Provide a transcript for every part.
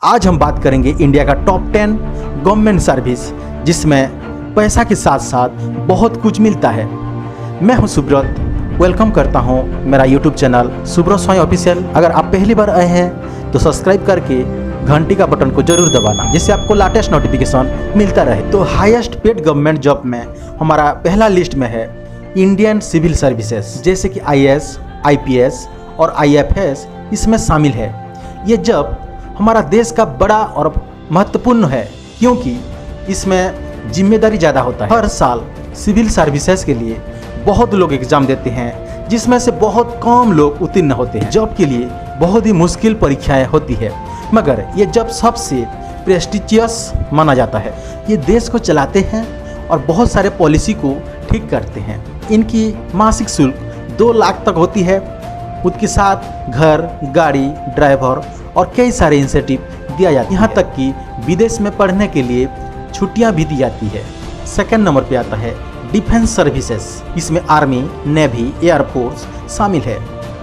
आज हम बात करेंगे इंडिया का टॉप 10 गवर्नमेंट सर्विस जिसमें पैसा के साथ साथ बहुत कुछ मिलता है। मैं हूं सुब्रत, वेलकम करता हूं मेरा यूट्यूब चैनल सुब्रत स्वाई ऑफिशियल। अगर आप पहली बार आए हैं तो सब्सक्राइब करके घंटी का बटन को जरूर दबाना जिससे आपको लेटेस्ट नोटिफिकेशन मिलता रहे। तो हाईएस्ट पेड गवर्नमेंट जॉब में हमारा पहला लिस्ट में है इंडियन सिविल सर्विसेज, जैसे कि IAS, IPS और IFS इसमें शामिल है। ये जॉब हमारा देश का बड़ा और महत्वपूर्ण है क्योंकि इसमें जिम्मेदारी ज़्यादा होता है। हर साल सिविल सर्विसेज के लिए बहुत लोग एग्जाम देते हैं जिसमें से बहुत कम लोग उत्तीर्ण होते हैं। जॉब के लिए बहुत ही मुश्किल परीक्षाएं होती है, मगर ये जॉब सबसे प्रेस्टिजियस माना जाता है। ये देश को चलाते हैं और बहुत सारे पॉलिसी को ठीक करते हैं। इनकी मासिक शुल्क 2 लाख तक होती है। उसके साथ घर, गाड़ी, ड्राइवर और कई सारे इंसेंटिव दिया जाता है। यहाँ तक कि विदेश में पढ़ने के लिए छुट्टियाँ भी दी जाती है। सेकंड नंबर पे आता है डिफेंस सर्विसेज। इसमें आर्मी, नेवी, एयरफोर्स शामिल है।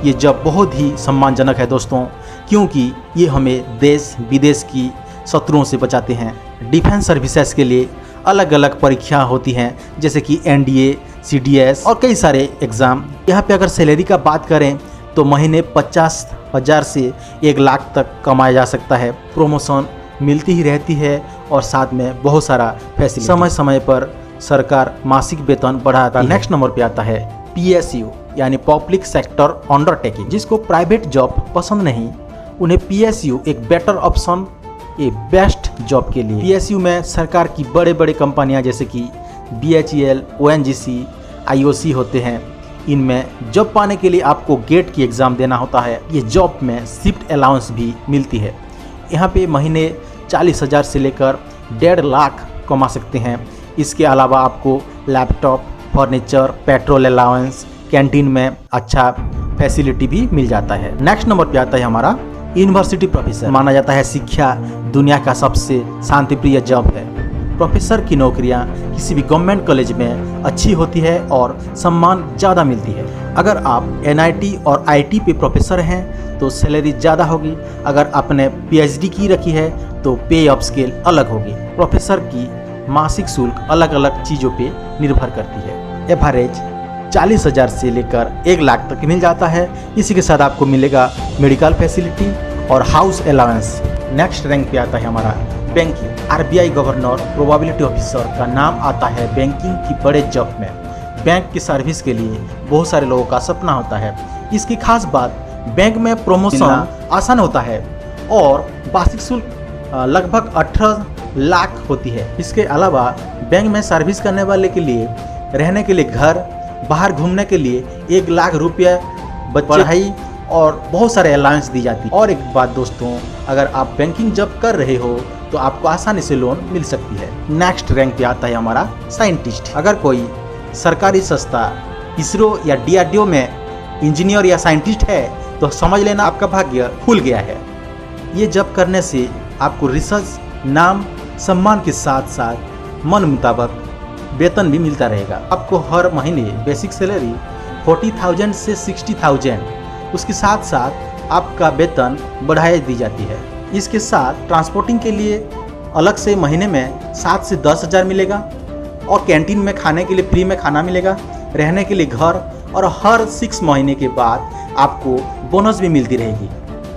ये जॉब बहुत ही सम्मानजनक है दोस्तों, क्योंकि ये हमें देश विदेश की शत्रुओं से बचाते हैं। डिफेंस सर्विसेज के लिए अलग अलग परीक्षा होती हैं, जैसे कि NDA, CDS और कई सारे एग्ज़ाम। यहाँ पे अगर सैलरी का बात करें तो महीने 50,000 से 1 लाख तक कमाया जा सकता है। प्रमोशन मिलती ही रहती है और साथ में बहुत सारा फैसिलिटी। समय समय पर सरकार मासिक वेतन बढ़ाता है। नेक्स्ट नंबर पे आता है PSU यानी पब्लिक सेक्टर अंडरटेकिंग। जिसको प्राइवेट जॉब पसंद नहीं, उन्हें PSU एक बेटर ऑप्शन, ये बेस्ट जॉब के लिए। PSU में सरकार की बड़े बड़े कंपनियां जैसे कि BHEL, ONGC, IOC होते हैं। इनमें जॉब पाने के लिए आपको गेट की एग्ज़ाम देना होता है। ये जॉब में शिफ्ट अलाउंस भी मिलती है। यहाँ पे महीने 40,000 से लेकर 1.5 लाख कमा सकते हैं। इसके अलावा आपको laptop, furniture, petrol allowance, canteen में अच्छा फैसिलिटी भी मिल जाता है। नेक्स्ट नंबर पे आता है हमारा यूनिवर्सिटी प्रोफेसर। माना जाता है शिक्षा दुनिया का सबसे शांतिप्रिय जॉब है। प्रोफेसर की नौकरियां किसी भी गवर्नमेंट कॉलेज में अच्छी होती है और सम्मान ज़्यादा मिलती है। अगर आप NIT और IT पे प्रोफेसर हैं तो सैलरी ज़्यादा होगी। अगर आपने PhD की रखी है तो पे ऑफ स्केल अलग होगी। प्रोफेसर की मासिक शुल्क अलग अलग चीज़ों पे निर्भर करती है। एवरेज 40,000 से लेकर 1 लाख तक मिल जाता है। इसी के साथ आपको मिलेगा मेडिकल फैसिलिटी और हाउस अलाउंस। नेक्स्ट रैंक पे आता है हमारा banking. RBI governor probability officer का नाम आता है बैंकिंग की बड़े जॉब में। बैंक की सर्विस के लिए बहुत सारे लोगों का सपना होता है। इसकी खास बात, बैंक में प्रमोशन आसान होता है और वार्षिक शुल्क लगभग 18 लाख होती है। इसके अलावा बैंक में सर्विस करने वाले के लिए रहने के लिए घर, बाहर घूमने के लिए 1 लाख रुपये, पढ़ाई और बहुत सारे अलाउंस दी जाती है। और एक बात दोस्तों, अगर आप बैंकिंग जॉब कर रहे हो तो आपको आसानी से लोन मिल सकती है। नेक्स्ट रैंक पे आता है हमारा साइंटिस्ट। अगर कोई सरकारी संस्था ISRO या DRDO में इंजीनियर या साइंटिस्ट है तो समझ लेना आपका भाग्य खुल गया है। ये जॉब करने से आपको रिसर्च, नाम, सम्मान के साथ साथ मन मुताबिक वेतन भी मिलता रहेगा। आपको हर महीने बेसिक सैलरी 40,000 से 60,000, उसके साथ साथ आपका वेतन बढ़ाई दी जाती है। इसके साथ ट्रांसपोर्टिंग के लिए अलग से महीने में 7 से 10,000 मिलेगा और कैंटीन में खाने के लिए फ्री में खाना मिलेगा, रहने के लिए घर, और हर 6 महीने के बाद आपको बोनस भी मिलती रहेगी।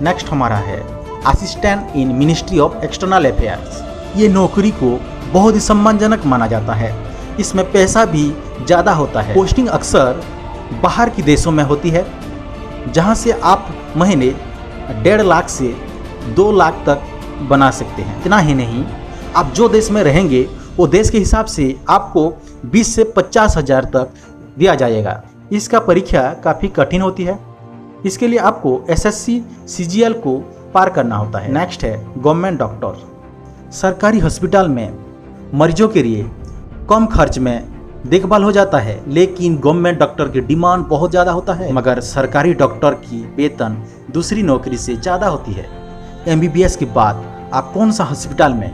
नेक्स्ट हमारा है assistant in ministry of external affairs. ये नौकरी को बहुत ही सम्मानजनक माना जाता है। इसमें पैसा भी ज़्यादा होता है। पोस्टिंग अक्सर बाहर के देशों में होती है, जहाँ से आप महीने 1.5 लाख से 2 लाख तक बना सकते हैं। इतना ही नहीं, आप जो देश में रहेंगे वो देश के हिसाब से आपको 20 से 50,000 तक दिया जाएगा। इसका परीक्षा काफ़ी कठिन होती है। इसके लिए आपको SSC CGL को पार करना होता है। नेक्स्ट है गवर्नमेंट डॉक्टर। सरकारी हॉस्पिटल में मरीजों के लिए कम खर्च में देखभाल हो जाता है, लेकिन गवर्नमेंट डॉक्टर की डिमांड बहुत ज़्यादा होता है। मगर सरकारी डॉक्टर की वेतन दूसरी नौकरी से ज़्यादा होती है। MBBS के बाद आप कौन सा हॉस्पिटल में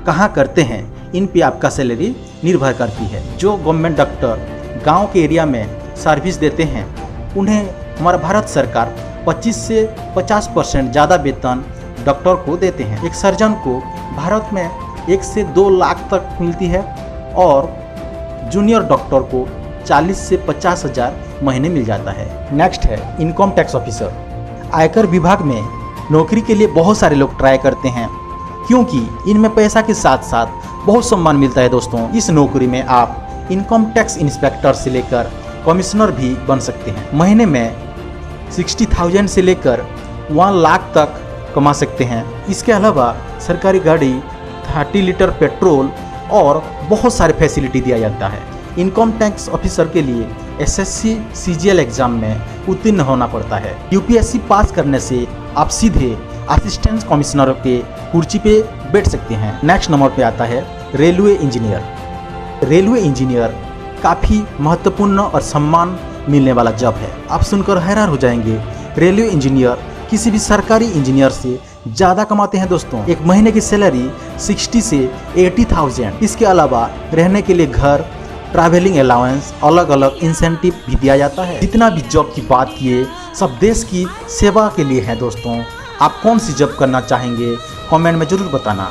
कहाँ करते हैं, इन पे आपका सैलरी निर्भर करती है। जो गवर्नमेंट डॉक्टर गांव के एरिया में सर्विस देते हैं उन्हें हमारा भारत सरकार 25 से 50% ज़्यादा वेतन डॉक्टर को देते हैं। एक सर्जन को भारत में 1 से 2 लाख तक मिलती है और जूनियर डॉक्टर को 40 से 50 हज़ार महीने मिल जाता है। नेक्स्ट है इनकम टैक्स ऑफिसर। आयकर विभाग में नौकरी के लिए बहुत सारे लोग ट्राई करते हैं क्योंकि इनमें पैसा के साथ साथ बहुत सम्मान मिलता है दोस्तों। इस नौकरी में आप इनकम टैक्स इंस्पेक्टर से लेकर कमिश्नर भी बन सकते हैं। महीने में 60,000 से लेकर 1 लाख तक कमा सकते हैं। इसके अलावा सरकारी गाड़ी, 30 लीटर पेट्रोल और बहुत सारे फैसिलिटी दिया जाता है। इनकम टैक्स ऑफिसर के लिए SSC CGL एग्जाम में उत्तीर्ण होना पड़ता है। UPSC पास करने से आप सीधे असिस्टेंट कमिश्नर के कुर्सी पे बैठ सकते हैं। नेक्स्ट नंबर पे आता है रेलवे इंजीनियर। रेलवे इंजीनियर काफ़ी महत्वपूर्ण और सम्मान मिलने वाला जॉब है। आप सुनकर हैरान हो जाएंगे, रेलवे इंजीनियर किसी भी सरकारी इंजीनियर से ज़्यादा कमाते हैं दोस्तों। एक महीने की सैलरी 60 से 80,000। इसके अलावा रहने के लिए घर, ट्रैवलिंग अलाउंस, अलग अलग इंसेंटिव भी दिया जाता है। जितना भी जॉब की बात किए सब देश की सेवा के लिए है दोस्तों। आप कौन सी जॉब करना चाहेंगे कमेंट में ज़रूर बताना।